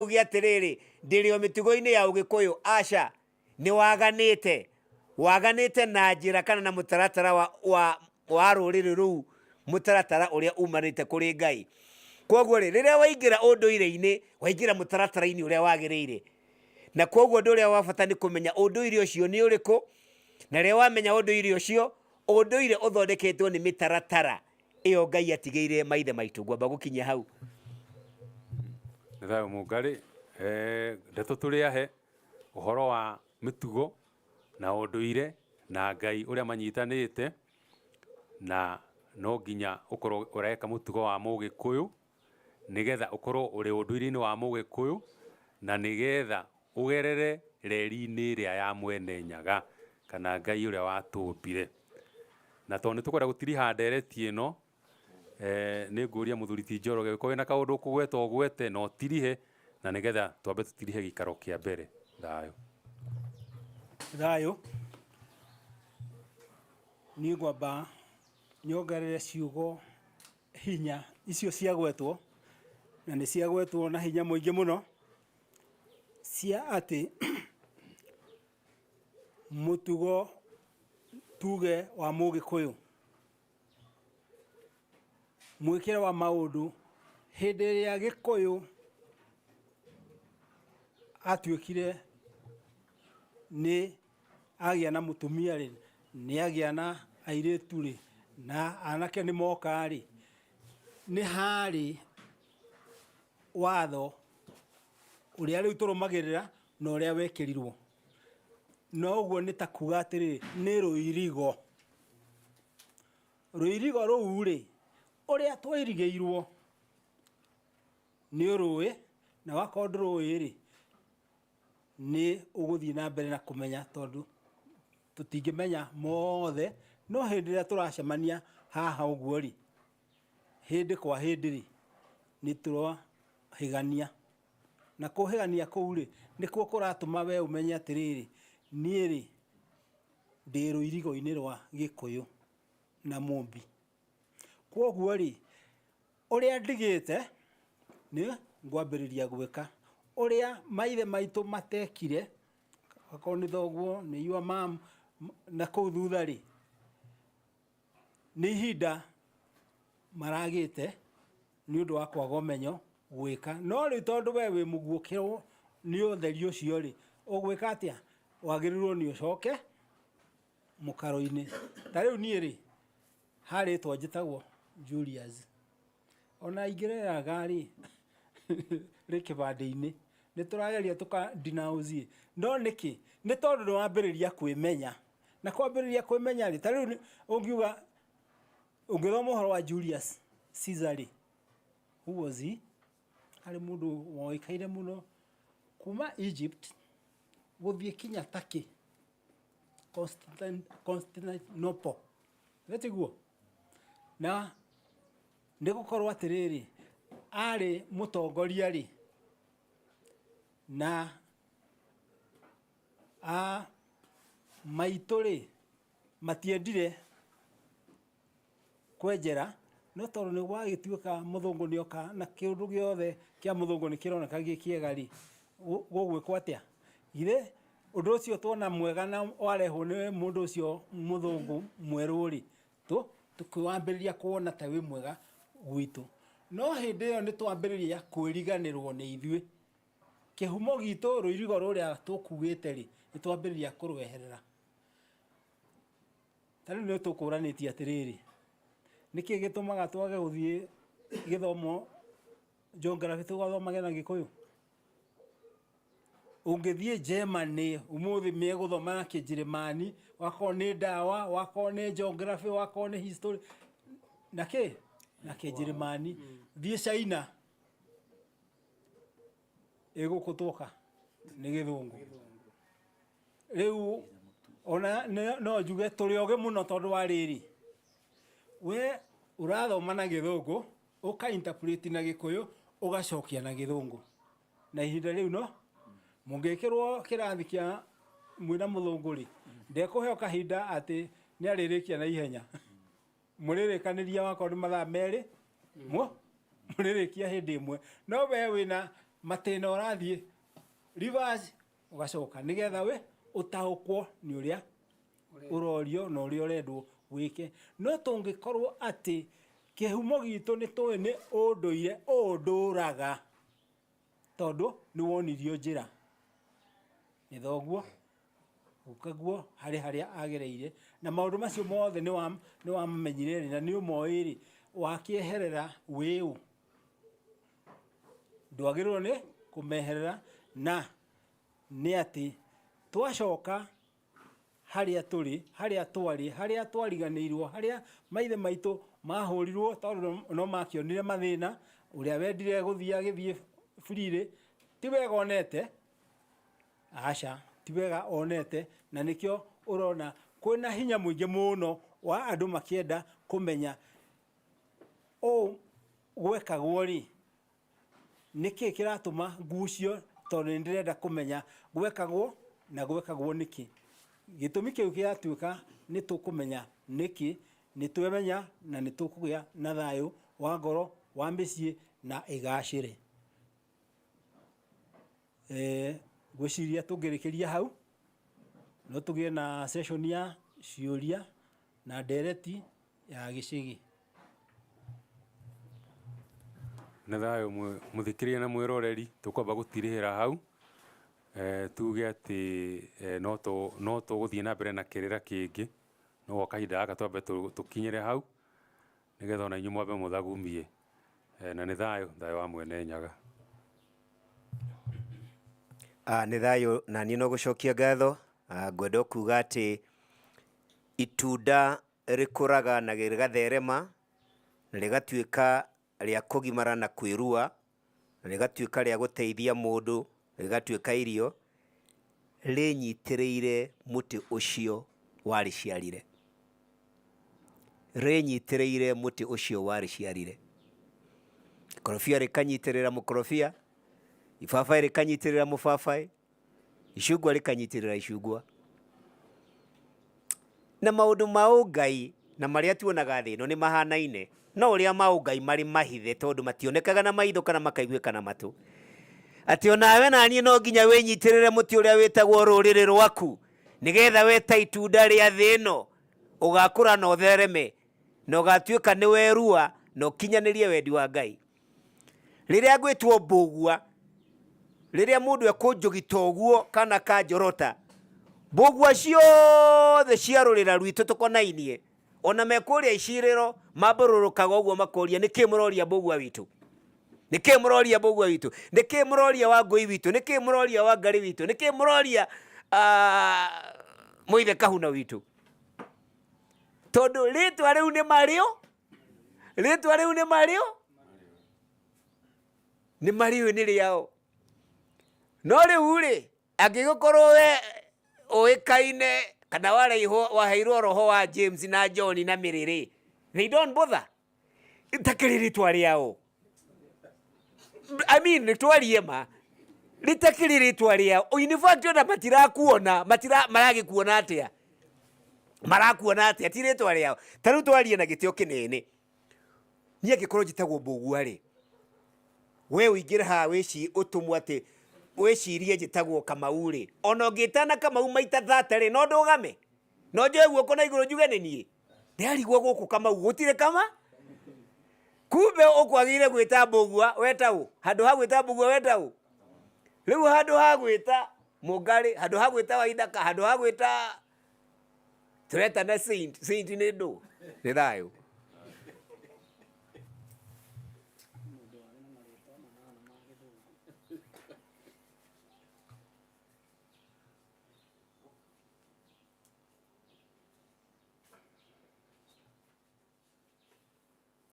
ugia atiriri ndirio mitugo-ini ya ugikuyu aca ni waganite na njira kana na mutaratara wa ruriri ruu mutaratara uria umanite kuri Ngai. Koguo riria waingira unduire-ini waingira mutaratara-ini uria wagirire, na koguo ndu uria wa bata ni kumenya unduire ucio ni uriku, na riria wamenya unduire ucio, unduire uthondeketwo ni mitaratara iyo Ngai atigeire maithe maitu. Ngwamba gukinyia hau. Thayo Mungari, ndeto turiahe uhoro wa mitugo na unduire na Ngai uria manyitanite, na no nginya ukorwo ureka mutugo wa Mugikuyu nigetha ukorwo uri unduire-ini wa Mugikuyu, na nigetha ugerere reri-ini iria ya Mwene Nyaga kana Ngai uria watumbire. Na tondu tukwenda gutiriha ndereti ino, ni nguria muthuri ti Njoroge ko wina kaundu ukugweta ugwete no tirihe, na nigetha twambe tutirihe gikaro kia mbere. Thayo ni ngwamba nyongerere ciugo hinya icio ciagwetwo, na ni ciagwetwo na hinya muingi muno, cia ati mutugo tuge wa Mugikuyu, mwikire wa maundu hindi iria Gikuyu atuikire ni agia na mutumia ri, ni agia na airitu ri, na anake ni moka ri, ni hari watho uria riu turumagirira na uria wekirirwo. No uguo ni ta kuga atiri ni ruirigo ruu ri uria twairigeirwo ni urui, na wakorwo ndurui ri ni uguthii na mbere na kumenya, tondu tutingimenya mothe, no hindi iria turacemania haha uguo ri, hindi kwa hindi ri ni turahigania, na kuhigania kuu ri nikuo kuratuma we umenye atiriri nie ri ndi ruirigo-ini rwa Gikuyu na Mumbi. Koguo ri uria ndigite ni ngwambiriria gwika uria maithe maitu matekire, akorwo ni thoguo ni your mom, na kuu thutha ri ni ihinda maragite ni undu wa kwaga umenyo gwika. No ri tondu we wi muguukirwo ni utheri ucio ri ugwika atia? Wagirirwo ni ucoke mukaro-ini. Ta riu nie ri haritwo njitagwo Julius, ona ingireraga ri ri kibande-ini ni turageria tuka denounce, no niki ni tondu ni wambiriria kwimenya, na kwambiriria kwimenya ri ta riu ungiuga ungithoma uhoro wa Julius Caesar ri, who was he? Ari mundu woikaire muno kuma Egypt guthie kinya Turkey, Constantinople, retiguo, na nigukorwo atiriri ari mutongoria ri, na maitu ri matiendire kwenjera, no tondu ni gwagituika muthungu ni oka na kiundu giothe kia muthungu ni kironeka gi kiega ri, gugwikwo atia? Githe undu ucio tuona mwega na warehwo ni mundu ucio muthungu mweru ri, tukiwambiriria kuona ta wi mwega gwitu. No hindi iyo ni twambiriria kwiriganirwo ni ithui, kihumo gitu ruirigo ruria tukugite ri ni twambiriria kurweherera. Tari ni tukuranitie atiriri niki gitumaga twage guthie githomo geography tugathomage na Gikuyu. Ungithie Germany umuthi me guthoma na Kijerumani, wako ni dawa, wako ni geography, wako ni history na Kijerumani. Thie China igukutuka ni Githungu. Riu ona no njuge turi oge muno tondu wa riri, we urathoma na Githungu uka interpret na Gikuyu ugacokia na Githungu, na ihinda riu no mungikirwo kirathi kia mwina muthungu ri ndekuheo kahinda ati ni aririkia na ihenya muririkaniria wako ni mathaa meri muririkia hindi imwe. No we wina matena ũrathiĩ reverse ũgacoka nĩgetha we ũtaũkwo nĩ ũrĩa ũrorio na ũrĩa ũrendwo wĩke. No tũngĩkorwo atĩ kĩhumo gitũ nĩ tũĩ nĩ ũndũire ũndũraga tondũ nĩ wonirio njĩra nĩ thoguo ũkaguo harĩa agereire na maũndũ macio mothe nĩ wamamenyire na nĩ ũmoĩ rĩ wakĩeherera wĩũ ndwagĩrĩirwo nĩ kũmeherera. Na nĩ atĩ twacoka harĩa tũrĩ harĩa twarĩ harĩa twariganĩirwo harĩa maithe maitũ mahũrirwo tondũ no makĩonire mathĩna ũrĩa wendire gũthiĩ agĩthiĩ burire ti wega onete. Aca ti wega onete na nĩkĩo ũrona kwĩna hinya mũingĩ mũno wa andũ makĩenda kũmenya o gwekagwo rĩ nĩkĩ kĩratũma ngucio tondũ nĩndĩrenda kũmenya gwekagwo na gwekagwo nĩkĩ. Gĩtũmi kĩu gĩatuĩka nĩ tũkũmenya nĩkĩ nĩ twemenya na nĩ tũkũgĩa na thayũ wa ngoro wa mĩciĩ na ĩgacĩre. Gwĩciria tũngĩrĩkĩria hau no tũgĩe na session ya ciũria na ndereti ya gĩcigi. Nĩ thayũ mũthikĩria na mwĩroreri tũkwamba gũtirĩhĩra hau tuge atĩ no tũgũthiĩ na mbere na kĩrĩra kĩngĩ no gwa kahinda gaka twambe tũkinyĩre hau nĩgetha ona inyuĩ mwambe mũthagumie na nĩ thayũ wa Mwene Nyaga. Nĩ thayũ na niĩ no gũcokia ngatho. Ngwenda kuuga atĩ itunda rĩkũraga na rĩgatherema na rĩgatuĩka rĩa kũgimara na kwĩrua na rĩgatuĩka rĩa gũteithia mũndũ rĩgatuĩka irio rĩnyitĩrĩire mũtĩ ũcio warĩciarire. Rĩnyitĩrĩire mũtĩ ũcio warĩciarire. Ikorobia rĩkanyitĩrĩra mũkorobia, ibabaĩ rĩkanyitĩrĩra mũbabaĩ, icungwa rĩkanyitĩrĩra icungwa. Na maũndũ ma ũngai na marĩa tuonaga thĩ ĩno nĩ mahanaine no ũrĩa ma ũngai marĩ mahithe tondũ mationekaga na maitho kana makaiguĩka na matũ. Atĩ onawe na niĩ no nginya wĩnyitĩrĩre mũtĩ ũrĩa wĩtagwo rũrĩrĩ rwaku nĩgetha weta itunda rĩa thĩ ĩno ũgakũra na ũthereme na ũgatuĩka nĩ werua na ũkinyanĩrie wendi wa Ngai. Rĩrĩa ngwĩtwo mbũgua, rĩrĩa mũndũ ekũnjũgita ũguo kana kanjorota, mbũgua ciothe cia rũrĩra rwitũ tũkonainie ona mekũrĩa icirĩro mambũrũrũkaga ũguo makoria nĩkĩ mũroria mbũgua witũ, nĩkĩ mũroria mbũgua witũ, nĩkĩ mũroria Wangũi witũ, nĩkĩ mũroria Wangari witũ, nĩkĩ mũroria Mũithe Kahuna witũ. Tondũ rĩtwa rĩu nĩ marĩo, rĩtwa rĩu nĩ marĩo, nĩ marĩo nĩ rĩao. No rĩu rĩ angĩgũkorwo we ũĩkaine kana waheirwo roho wa James na John na Mĩrĩrĩ, they don't bother. Itakĩrĩ rĩtwa rĩao. I mean nĩtwarie ma rĩtakĩrĩ rĩtwa rĩao. In fact ona matirakuona, maragĩkuona atĩa, marakuona atĩa ti rĩtwa rĩao. Ta rĩu twarie na gĩtĩo kĩnene. Niĩ angĩkorwo njĩtagwo mbũgua rĩ, we ũingĩre haha ũtũmwo atĩ wĩcirie njĩtagwo Kamau rĩ, ona ũngĩtana Kamau maita 30 rĩ no ndũgame, no njoe guoko na igũrũ njuge nĩ niĩ nderigwo gũkũ Kamau gũtirĩ kama. Kumbe ũkwagĩrĩire gwĩta mbũgua wetagwo, handũ ha gwĩta mbũgua wetagwo. Rĩu handũ ha gwĩta Mũngarĩ, handũ ha gwĩta Waithaka, handũ ha gwĩta tũreta na Saint nĩ ndũ. Nĩ thayũ.